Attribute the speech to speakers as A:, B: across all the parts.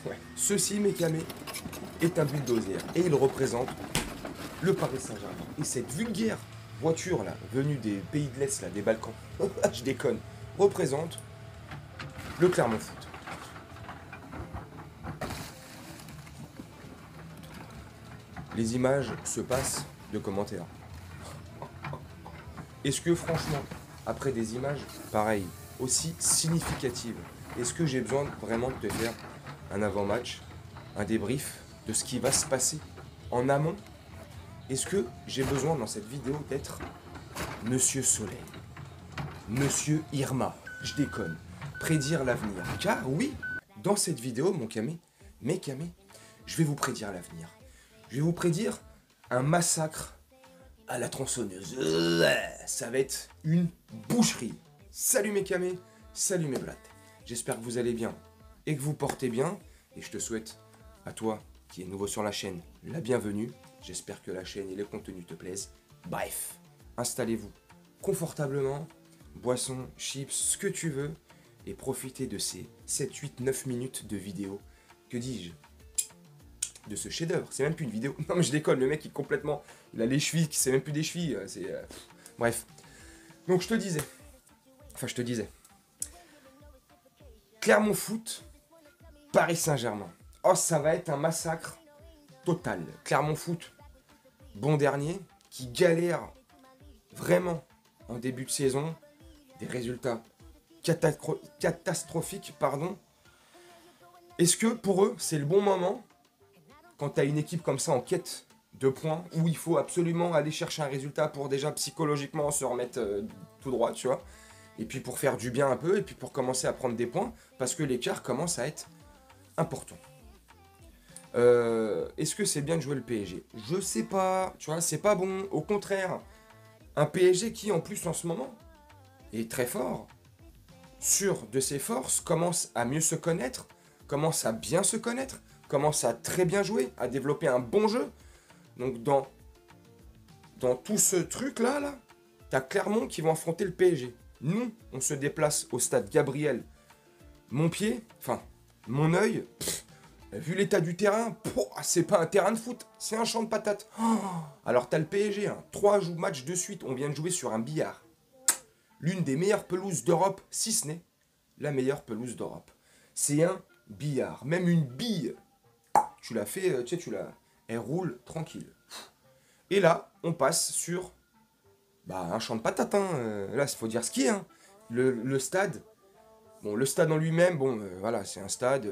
A: Ouais. Ceci, mes camés, est un bulldozer. Et il représente le Paris Saint-Germain. Et cette vulgaire voiture, là, venue des pays de l'Est, là, des Balkans, je déconne, représente le Clermont Foot. Les images se passent de commentaires. Est-ce que franchement, après des images pareilles, aussi significatives, est-ce que j'ai besoin vraiment de te faire un avant-match, un débrief de ce qui va se passer en amont? Est-ce que j'ai besoin dans cette vidéo d'être Monsieur Soleil, Monsieur Irma, je déconne, prédire l'avenir? Car oui, dans cette vidéo, mon camé, mes camés, je vais vous prédire l'avenir. Je vais vous prédire un massacre à la tronçonneuse. Ça va être une boucherie. Salut mes camés, salut mes blattes. J'espère que vous allez bien et que vous portez bien. Et je te souhaite, à toi qui est nouveau sur la chaîne, la bienvenue. J'espère que la chaîne et les contenus te plaisent. Bref, installez-vous confortablement, boissons, chips, ce que tu veux. Et profitez de ces 7, 8, 9 minutes de vidéo. Que dis-je? De ce chef-d'œuvre. C'est même plus une vidéo. Non mais je déconne, le mec il est complètement... Il a les chevilles, c'est même plus des chevilles. C'est... Bref. Donc je te disais. Clermont Foot, Paris Saint-Germain. Oh, ça va être un massacre total. Clermont Foot, bon dernier, qui galère vraiment en début de saison. Des résultats catastrophiques, pardon. Est-ce que pour eux, c'est le bon moment, quand tu as une équipe comme ça en quête de points, où il faut absolument aller chercher un résultat pour déjà psychologiquement se remettre tout droit, tu vois, et puis pour faire du bien un peu, et puis pour commencer à prendre des points, parce que l'écart commence à être important. Est-ce que c'est bien de jouer le PSG? Je sais pas, tu vois, c'est pas bon. Au contraire, un PSG qui en plus en ce moment est très fort, sûr de ses forces, commence à mieux se connaître, commence à bien se connaître, commence à très bien jouer, à développer un bon jeu. Donc dans tout ce truc-là, t'as Clermont qui vont affronter le PSG. Nous, on se déplace au stade Gabriel Montpied, enfin, Monœil. Vu l'état du terrain, c'est pas un terrain de foot, c'est un champ de patates. Oh, alors t'as le PSG, 3 matchs de suite, on vient de jouer sur un billard. L'une des meilleures pelouses d'Europe, si ce n'est la meilleure pelouse d'Europe. C'est un billard, même une bille. Tu l'as fait, tu sais, elle roule tranquille. Et là, on passe sur un champ de patates. Là, il faut dire ce qui est. Le stade, bon, le stade en lui-même, bon, voilà, c'est un stade,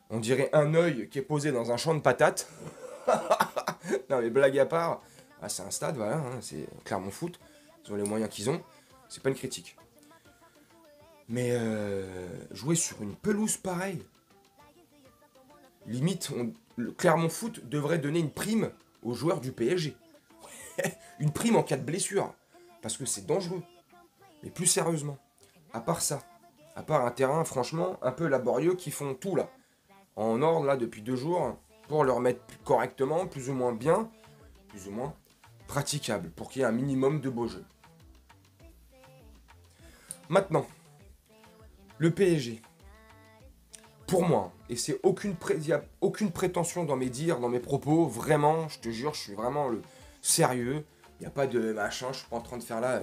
A: on dirait un œil qui est posé dans un champ de patates. Non, mais blague à part, c'est un stade, voilà, c'est Clermont Foot. Ils ont les moyens qu'ils ont, c'est pas une critique. Mais jouer sur une pelouse pareille, limite, le Clermont Foot devrait donner une prime aux joueurs du PSG. Une prime en cas de blessure. Parce que c'est dangereux. Mais plus sérieusement, à part ça, à part un terrain franchement un peu laborieux qui font tout là, en ordre là depuis 2 jours, pour le remettre correctement, plus ou moins bien, plus ou moins praticable, pour qu'il y ait un minimum de beau jeu. Maintenant, le PSG. Pour moi, et c'est aucune prétention dans mes dires, dans mes propos, vraiment, je te jure, je suis vraiment sérieux. Il n'y a pas de machin, je suis pas en train de faire là,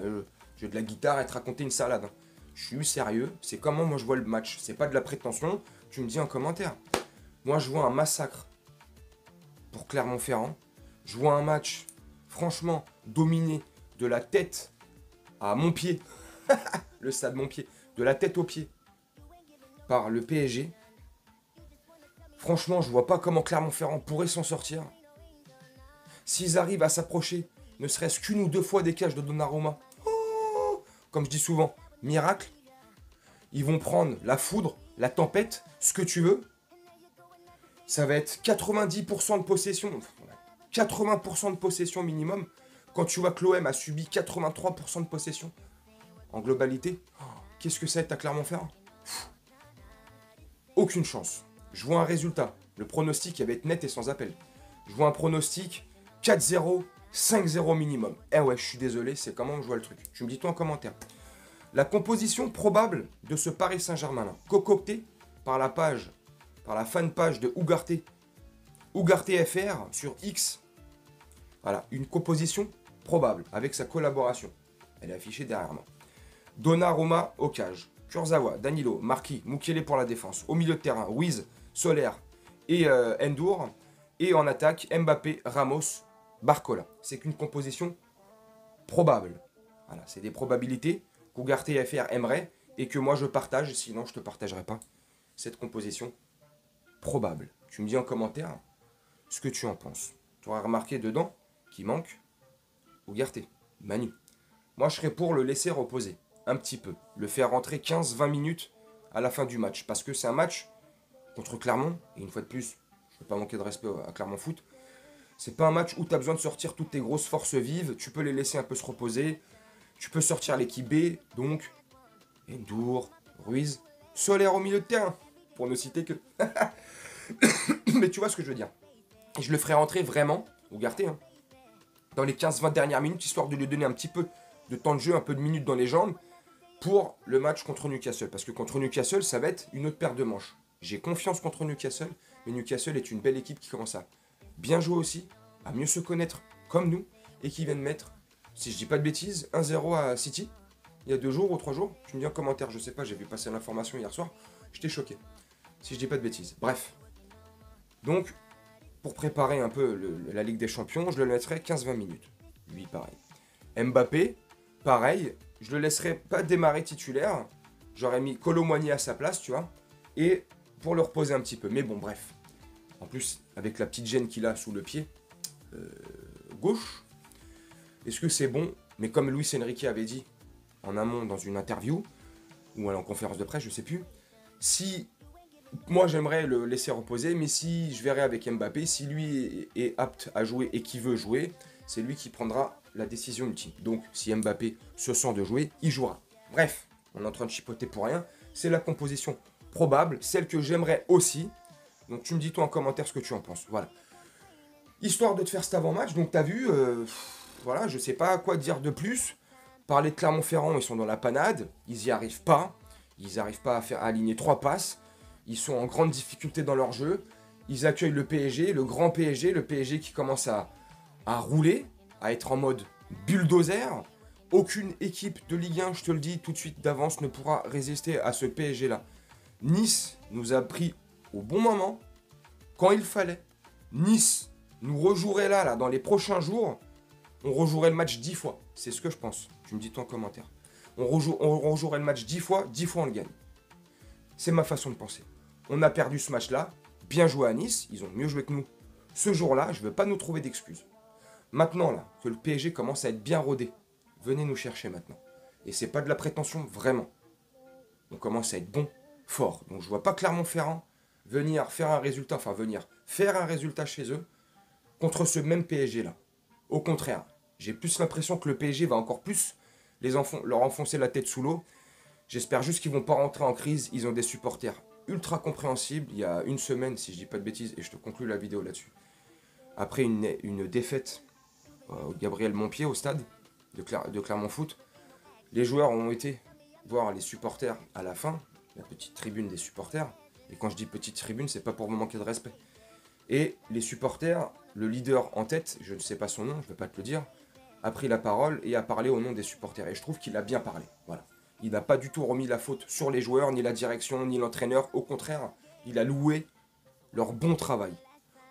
A: je de la guitare et te raconter une salade. Je suis sérieux, c'est comment moi je vois le match, c'est pas de la prétention, tu me dis en commentaire. Moi je vois un massacre pour Clermont-Ferrand, je vois un match, franchement, dominé de la tête à Montpied, le stade Montpied, de la tête aux pieds, par le PSG. Franchement, je vois pas comment Clermont-Ferrand pourrait s'en sortir. S'ils arrivent à s'approcher, ne serait-ce qu'une ou 2 fois des cages de Donnarumma, comme je dis souvent, miracle, ils vont prendre la foudre, la tempête, ce que tu veux. Ça va être 90% de possession, 80% de possession minimum. Quand tu vois que l'OM a subi 83% de possession en globalité, qu'est-ce que ça va être à Clermont-Ferrand? Aucune chance. Je vois un résultat. Le pronostic, il va être net et sans appel. Je vois un pronostic 4-0, 5-0 minimum. Eh ouais, je suis désolé, c'est comment je vois le truc. Tu me dis toi en commentaire. La composition probable de ce Paris Saint-Germain-là, concoctée par par la fanpage de Ougarté, Ougarté FR sur X. Voilà, une composition probable avec sa collaboration. Elle est affichée derrière moi. Donnarumma au cage, Kurzawa, Danilo, Marquis, Mukiele pour la défense. Au milieu de terrain, Ruiz, Soler et Endur. Et en attaque, Mbappé, Ramos, Barcola. C'est qu'une composition probable. Voilà, c'est des probabilités qu'Ougarté FR aimerait et que moi je partage, sinon je ne te partagerai pas cette composition probable. Tu me dis en commentaire ce que tu en penses. Tu auras remarqué dedans qu'il manque Ougarté, Manu. Moi je serais pour le laisser reposer un petit peu, le faire rentrer 15-20 minutes à la fin du match, parce que c'est un match contre Clermont, et une fois de plus, je ne veux pas manquer de respect à Clermont Foot, c'est pas un match où tu as besoin de sortir toutes tes grosses forces vives, tu peux les laisser un peu se reposer, tu peux sortir l'équipe B, donc Endur, Ruiz, Soler au milieu de terrain, pour ne citer que... Mais tu vois ce que je veux dire. Et je le ferai rentrer vraiment, Ougarté, hein, dans les 15-20 dernières minutes, histoire de lui donner un petit peu de temps de jeu, un peu de minutes dans les jambes, pour le match contre Newcastle. Parce que contre Newcastle, ça va être une autre paire de manches. J'ai confiance contre Newcastle, mais Newcastle est une belle équipe qui commence à bien jouer aussi, à mieux se connaître comme nous, et qui vient de mettre, si je dis pas de bêtises, 1-0 à City, il y a 2 jours ou 3 jours. Tu me dis en commentaire, je sais pas, j'ai vu passer l'information hier soir, j'étais choqué, si je dis pas de bêtises. Bref, donc, pour préparer un peu la Ligue des Champions, je le laisserai 15-20 minutes. Lui, pareil. Mbappé, pareil, je le laisserai pas démarrer titulaire, j'aurais mis Kolo Muani à sa place, tu vois, et pour le reposer un petit peu. Mais bon, bref. En plus, avec la petite gêne qu'il a sous le pied gauche, est-ce que c'est bon? Mais comme Luis Enrique avait dit en amont dans une interview, ou en conférence de presse, je sais plus, si moi j'aimerais le laisser reposer, mais si je verrai avec Mbappé, si lui est apte à jouer et qui veut jouer, c'est lui qui prendra la décision ultime. Donc si Mbappé se sent de jouer, il jouera. Bref, on est en train de chipoter pour rien, c'est la composition probable, celle que j'aimerais aussi. Donc tu me dis toi en commentaire ce que tu en penses. Voilà. Histoire de te faire cet avant-match, donc t'as vu, voilà, je sais pas quoi dire de plus. Parler de Clermont-Ferrand, ils sont dans la panade, ils n'y arrivent pas. Ils n'arrivent pas à aligner 3 passes. Ils sont en grande difficulté dans leur jeu. Ils accueillent le PSG, le grand PSG, le PSG qui commence à rouler, à être en mode bulldozer. Aucune équipe de Ligue 1, je te le dis tout de suite d'avance, ne pourra résister à ce PSG-là. Nice nous a pris au bon moment, quand il fallait. Nice nous rejouerait là, dans les prochains jours. On rejouerait le match 10 fois. C'est ce que je pense. Tu me dis toi en commentaire. On rejouerait le match 10 fois on le gagne. C'est ma façon de penser. On a perdu ce match-là. Bien joué à Nice. Ils ont mieux joué que nous. Ce jour-là, je ne veux pas nous trouver d'excuses. Maintenant, là, que le PSG commence à être bien rodé, venez nous chercher maintenant. Et c'est pas de la prétention, vraiment. On commence à être bon, fort. Donc je vois pas Clermont-Ferrand venir faire un résultat chez eux contre ce même PSG-là. Au contraire, j'ai plus l'impression que le PSG va encore plus leur enfoncer la tête sous l'eau. J'espère juste qu'ils vont pas rentrer en crise. Ils ont des supporters ultra compréhensibles. Il y a une semaine, si je dis pas de bêtises, et je te conclue la vidéo là-dessus. Après une défaite au Gabriel Montpied au stade de Clermont Foot, les joueurs ont été voir les supporters à la fin, la petite tribune des supporters. Et quand je dis petite tribune, c'est pas pour me manquer de respect. Et les supporters, le leader en tête, je ne sais pas son nom, je ne vais pas te le dire, a pris la parole et a parlé au nom des supporters. Et je trouve qu'il a bien parlé. Voilà. Il n'a pas du tout remis la faute sur les joueurs, ni la direction, ni l'entraîneur. Au contraire, il a loué leur bon travail.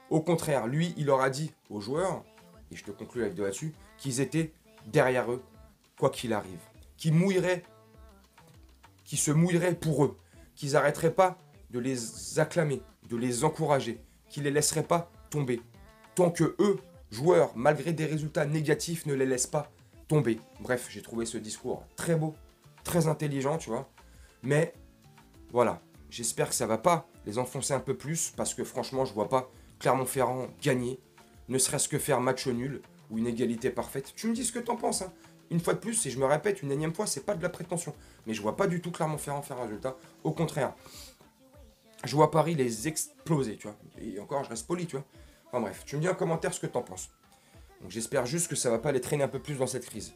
A: Au contraire, lui, il leur a dit aux joueurs, et je te conclue avec de là-dessus, qu'ils étaient derrière eux, quoi qu'il arrive. Qu'ils se mouilleraient pour eux. Qu'ils n'arrêteraient pas de les acclamer, de les encourager. Qu'ils ne les laisseraient pas tomber. Tant que eux, joueurs, malgré des résultats négatifs, ne les laissent pas tomber. Bref, j'ai trouvé ce discours très beau, très intelligent, tu vois. Mais, voilà, j'espère que ça va pas les enfoncer un peu plus, parce que franchement, je vois pas Clermont-Ferrand gagner, ne serait-ce que faire match nul, ou une égalité parfaite. Tu me dis ce que t'en penses, hein. Une fois de plus, et je me répète une énième fois, c'est pas de la prétention. Mais je vois pas du tout Clermont-Ferrand faire un résultat. Au contraire, je vois Paris les exploser, tu vois. Et encore, je reste poli, tu vois. Enfin bref, tu me dis en commentaire ce que t'en penses. Donc j'espère juste que ça va pas les traîner un peu plus dans cette crise.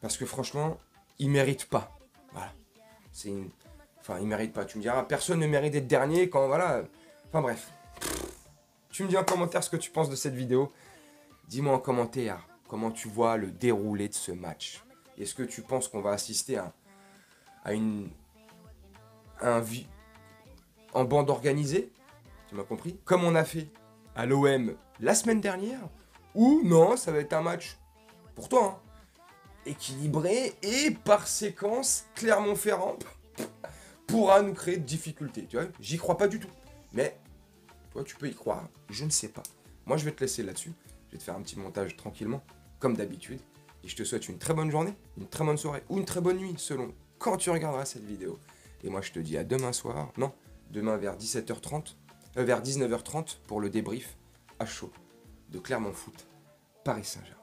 A: Parce que franchement, ils méritent pas. Voilà. Enfin, ils méritent pas. Tu me diras, personne ne mérite d'être dernier quand, voilà, Enfin bref. Tu me dis en commentaire ce que tu penses de cette vidéo. Dis-moi en commentaire comment tu vois le déroulé de ce match. Est-ce que tu penses qu'on va assister à en bande organisée? Tu m'as compris? Comme on a fait à l'OM la semaine dernière? Ou non, ça va être un match pour toi, hein, équilibré et par séquence, Clermont-Ferrand pourra nous créer de difficultés. Tu vois, j'y crois pas du tout. Mais toi, tu peux y croire. Je ne sais pas. Moi, je vais te laisser là-dessus. Je vais te faire un petit montage tranquillement, comme d'habitude. Et je te souhaite une très bonne journée, une très bonne soirée ou une très bonne nuit, selon quand tu regarderas cette vidéo. Et moi, je te dis à demain soir. Non, demain vers 17h30, vers 19h30 pour le débrief à chaud de Clermont Foot, Paris Saint-Germain.